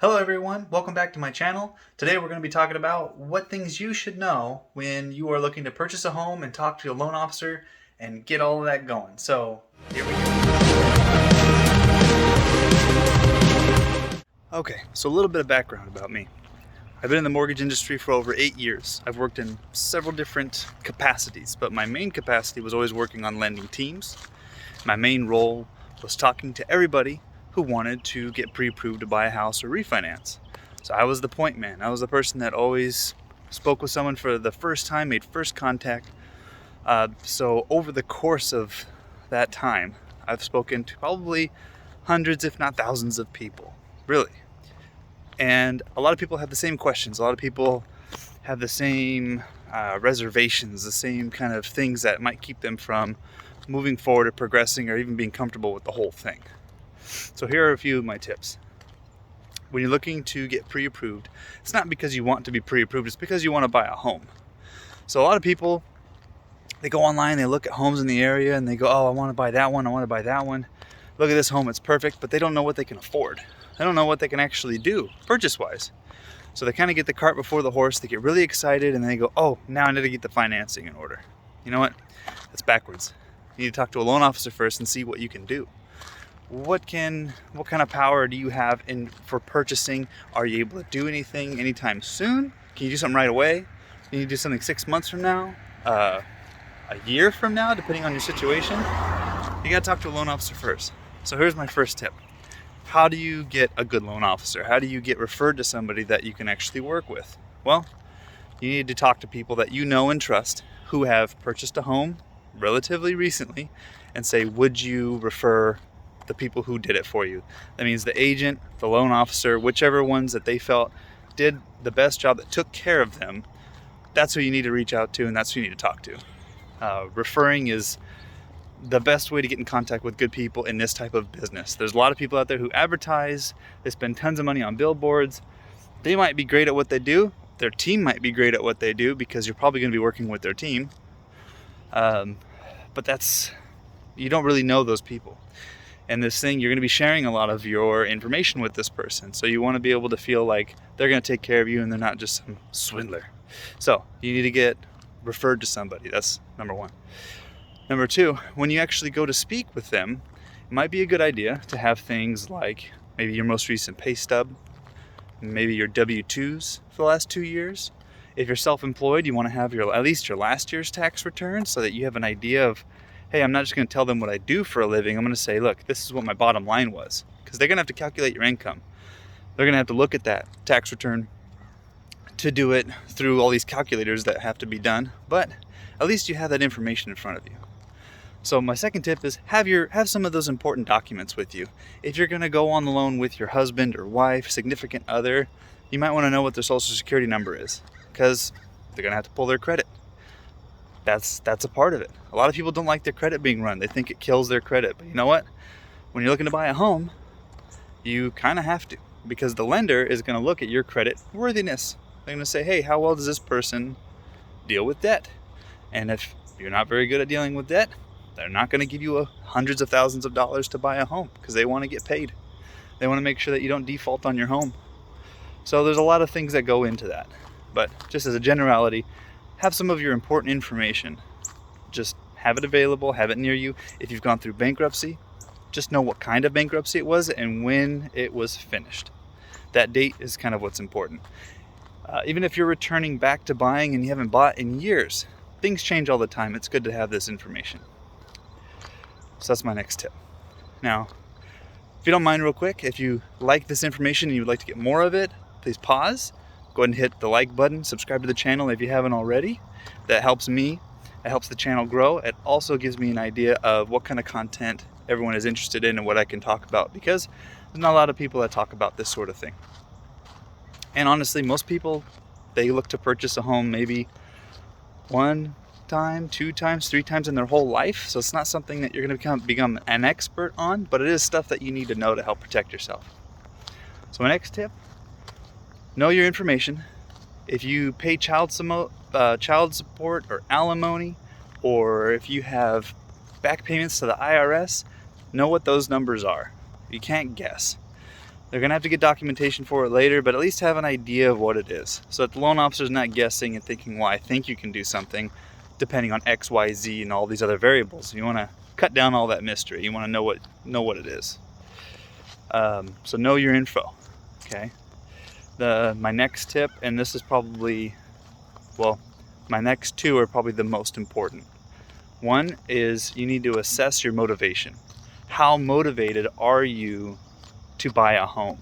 Hello everyone, welcome back to my channel. Today we're going to be talking about what things you should know when you are looking to purchase a home and talk to a loan officer and get all of that going. So, here we go. Okay, so a little bit of background about me. I've been in the mortgage industry for over 8 years. I've worked in several different capacities, but my main capacity was always working on lending teams. My main role was talking to everybody who wanted to get pre-approved to buy a house or refinance. So I was the point man. I was the person that always spoke with someone for the first time, made first contact. So over the course of that time, I've spoken to probably hundreds, if not thousands of people, really. And a lot of people have the same questions. A lot of people have the same reservations, the same kind of things that might keep them from moving forward or progressing or even being comfortable with the whole thing. So here are a few of my tips. When you're looking to get pre-approved, it's not because you want to be pre-approved, it's because you want to buy a home. So a lot of people, they go online, they look at homes in the area and they go, oh, I want to buy that one, I want to buy that one. Look at this home, it's perfect, but they don't know what they can afford. They don't know what they can actually do purchase-wise. So they kind of get the cart before the horse, they get really excited and they go, oh, now I need to get the financing in order. You know what? That's backwards. You need to talk to a loan officer first and see what you can do. What kind of power do you have for purchasing? Are you able to do anything anytime soon? Can you do something right away? Can you do something 6 months from now? A year from now, depending on your situation? You gotta talk to a loan officer first. So here's my first tip. How do you get a good loan officer? How do you get referred to somebody that you can actually work with? Well, you need to talk to people that you know and trust who have purchased a home relatively recently and say, would you refer the people who did it for you? That means the agent, the loan officer, whichever ones that they felt did the best job, that took care of them. That's who you need to reach out to and that's who you need to talk to. Referring is the best way to get in contact with good people in this type of business. There's a lot of people out there who advertise, they spend tons of money on billboards. They might be great at what they do. Their team might be great at what they do because you're probably going to be working with their team. But you don't really know those people. And this thing, you're going to be sharing a lot of your information with this person. So you want to be able to feel like they're going to take care of you and they're not just some swindler. So you need to get referred to somebody. That's number one. Number two, when you actually go to speak with them, it might be a good idea to have things like maybe your most recent pay stub, maybe your W-2s for the last 2 years. If you're self-employed, you want to have at least your last year's tax return so that you have an idea of, hey, I'm not just going to tell them what I do for a living. I'm going to say, look, this is what my bottom line was. Because they're going to have to calculate your income. They're going to have to look at that tax return to do it through all these calculators that have to be done. But at least you have that information in front of you. So my second tip is have some of those important documents with you. If you're going to go on the loan with your husband or wife, significant other, you might want to know what their social security number is. Because they're going to have to pull their credit. That's a part of it. A lot of people don't like their credit being run. They think it kills their credit. But you know what? When you're looking to buy a home, you kind of have to. Because the lender is going to look at your credit worthiness. They're going to say, hey, how well does this person deal with debt? And if you're not very good at dealing with debt, they're not going to give you hundreds of thousands of dollars to buy a home because they want to get paid. They want to make sure that you don't default on your home. So there's a lot of things that go into that. But just as a generality, have some of your important information. Just have it available, have it near you. If you've gone through bankruptcy, just know what kind of bankruptcy it was and when it was finished. That date is kind of what's important. Even if you're returning back to buying and you haven't bought in years, things change all the time. It's good to have this information. So that's my next tip. Now, if you don't mind real quick, if you like this information and you would like to get more of it, please pause. Go ahead and hit the like button, subscribe to the channel if you haven't already. That helps me, it helps the channel grow. It also gives me an idea of what kind of content everyone is interested in and what I can talk about, because there's not a lot of people that talk about this sort of thing. And honestly, most people, they look to purchase a home maybe 1 time, 2 times, 3 times in their whole life. So it's not something that you're going to become an expert on, but it is stuff that you need to know to help protect yourself. So my next tip, know your information. If you pay child support or alimony, or if you have back payments to the IRS, know what those numbers are. You can't guess. They're going to have to get documentation for it later, but at least have an idea of what it is. So that the loan officer's not guessing and thinking, well, I think you can do something, depending on X, Y, Z, and all these other variables. You want to cut down all that mystery. You want to know what it is. So know your info, okay? My next tip, and this is probably, my next two are probably the most important. One is you need to assess your motivation. How motivated are you to buy a home?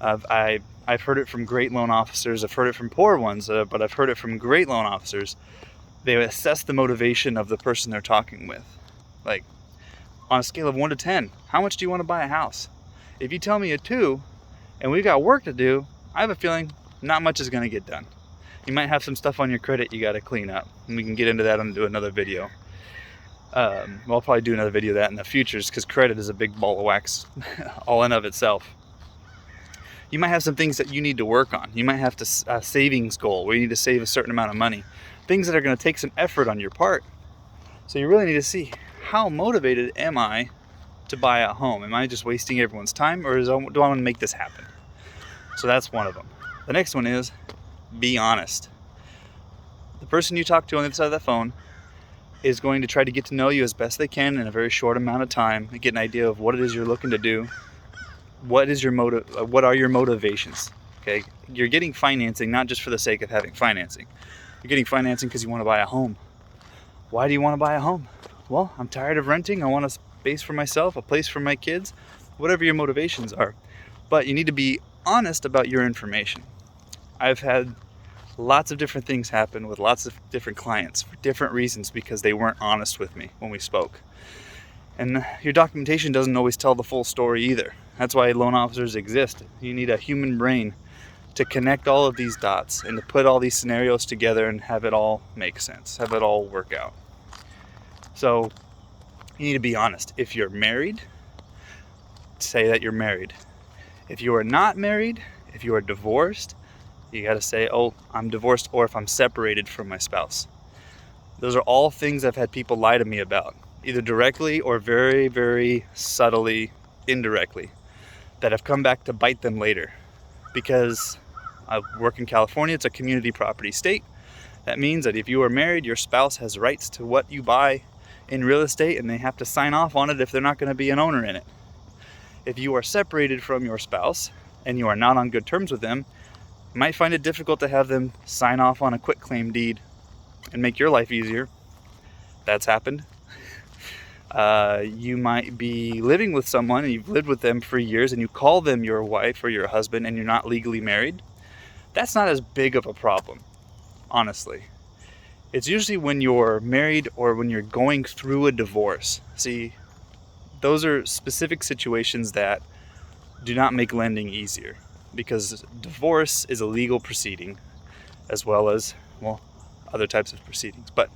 I've heard it from great loan officers. I've heard it from poor ones, but I've heard it from great loan officers. They assess the motivation of the person they're talking with. Like, on a scale of 1 to 10, how much do you want to buy a house? If you tell me a 2, and we've got work to do, I have a feeling not much is going to get done. You might have some stuff on your credit you got to clean up, and we can get into that and do another video. I'll probably do another video of that in the future, because credit is a big ball of wax all in of itself. You might have some things that you need to work on. You might have a savings goal where you need to save a certain amount of money. Things that are going to take some effort on your part. So you really need to see, how motivated am I to buy a home? Am I just wasting everyone's time, or do I want to make this happen? So that's one of them. The next one is, be honest. The person you talk to on the other side of the phone is going to try to get to know you as best they can in a very short amount of time and get an idea of what it is you're looking to do. What is your motive? What are your motivations? Okay, you're getting financing not just for the sake of having financing. You're getting financing because you want to buy a home. Why do you want to buy a home? Well, I'm tired of renting. I want a space for myself, a place for my kids, whatever your motivations are. But you need to be honest about your information. I've had lots of different things happen with lots of different clients for different reasons because they weren't honest with me when we spoke. And your documentation doesn't always tell the full story either. That's why loan officers exist. You need a human brain to connect all of these dots and to put all these scenarios together and have it all make sense, have it all work out. So you need to be honest. If you're married, say that you're married. If you are not married, if you are divorced, you got to say, oh, I'm divorced, or if I'm separated from my spouse. Those are all things I've had people lie to me about, either directly or very, very subtly, indirectly, that have come back to bite them later. Because I work in California, it's a community property state. That means that if you are married, your spouse has rights to what you buy in real estate, and they have to sign off on it if they're not going to be an owner in it. If you are separated from your spouse and you are not on good terms with them, you might find it difficult to have them sign off on a quitclaim deed and make your life easier. That's happened. You might be living with someone and you've lived with them for years and you call them your wife or your husband and you're not legally married. That's not as big of a problem, honestly. It's usually when you're married or when you're going through a divorce. See, those are specific situations that do not make lending easier, because divorce is a legal proceeding as well as, other types of proceedings. But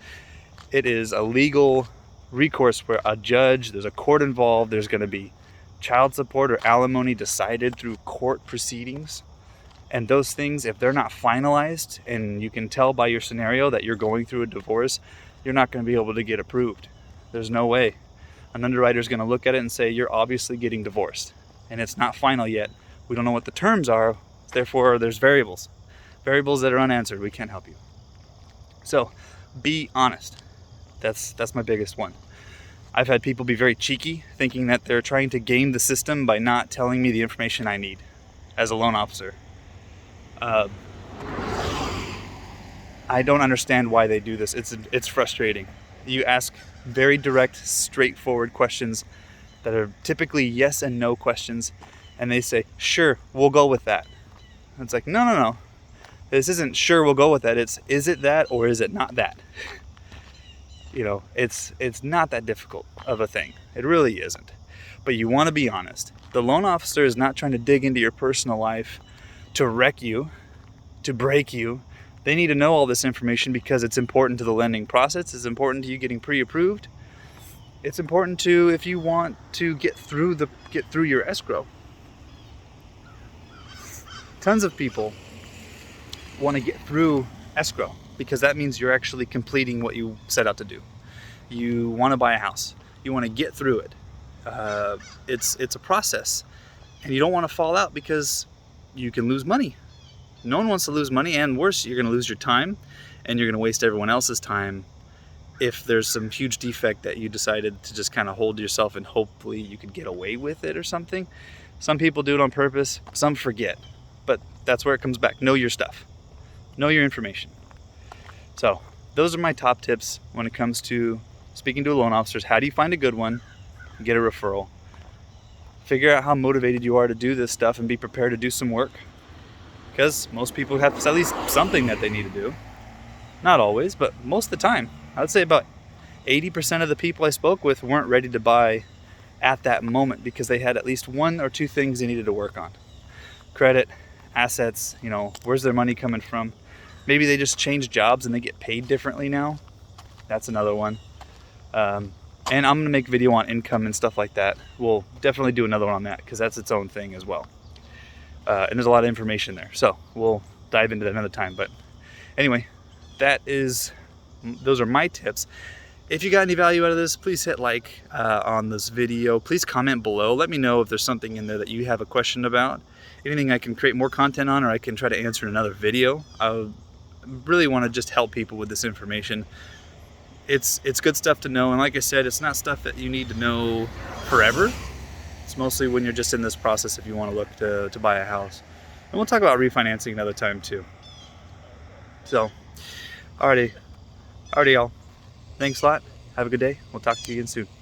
it is a legal recourse where a judge, there's a court involved, there's going to be child support or alimony decided through court proceedings. And those things, if they're not finalized, and you can tell by your scenario that you're going through a divorce, you're not going to be able to get approved. There's no way. An underwriter is going to look at it and say, you're obviously getting divorced. And it's not final yet. We don't know what the terms are. Therefore, there's variables that are unanswered. We can't help you. So, be honest. That's my biggest one. I've had people be very cheeky, thinking that they're trying to game the system by not telling me the information I need as a loan officer. I don't understand why they do this. It's frustrating. You ask very direct, straightforward questions that are typically yes and no questions, and they say, sure, we'll go with that. And it's like, no. This isn't sure we'll go with that. It's, is it that or is it not that? It's not that difficult of a thing. It really isn't. But you want to be honest. The loan officer is not trying to dig into your personal life to wreck you, to break you. They need to know all this information because it's important to the lending process. It's important to you getting pre-approved. It's important to, if you want to get through your escrow. Tons of people want to get through escrow because that means you're actually completing what you set out to do. You want to buy a house. You want to get through it. It's a process. And you don't want to fall out because you can lose money. No one wants to lose money, and worse, you're going to lose your time, and you're going to waste everyone else's time if there's some huge defect that you decided to just kind of hold to yourself and hopefully you could get away with it or something. Some people do it on purpose, some forget, but that's where it comes back. Know your stuff, know your information. So those are my top tips when it comes to speaking to loan officers. How do you find a good one? Get a referral. Figure out how motivated you are to do this stuff and be prepared to do some work, because most people have at least something that they need to do. Not always, but most of the time. I would say about 80% of the people I spoke with weren't ready to buy at that moment because they had at least one or two things they needed to work on. Credit, assets, where's their money coming from? Maybe they just changed jobs and they get paid differently now. That's another one. And I'm gonna make a video on income and stuff like that. We'll definitely do another one on that because that's its own thing as well. And there's a lot of information there. So we'll dive into that another time. But anyway, those are my tips. If you got any value out of this, please hit like on this video. Please comment below. Let me know if there's something in there that you have a question about. Anything I can create more content on, or I can try to answer in another video. I really want to just help people with this information. It's good stuff to know, and like I said, it's not stuff that you need to know forever. It's mostly when you're just in this process if you want to look to buy a house. And we'll talk about refinancing another time too. So, alrighty y'all. Thanks a lot. Have a good day. We'll talk to you again soon.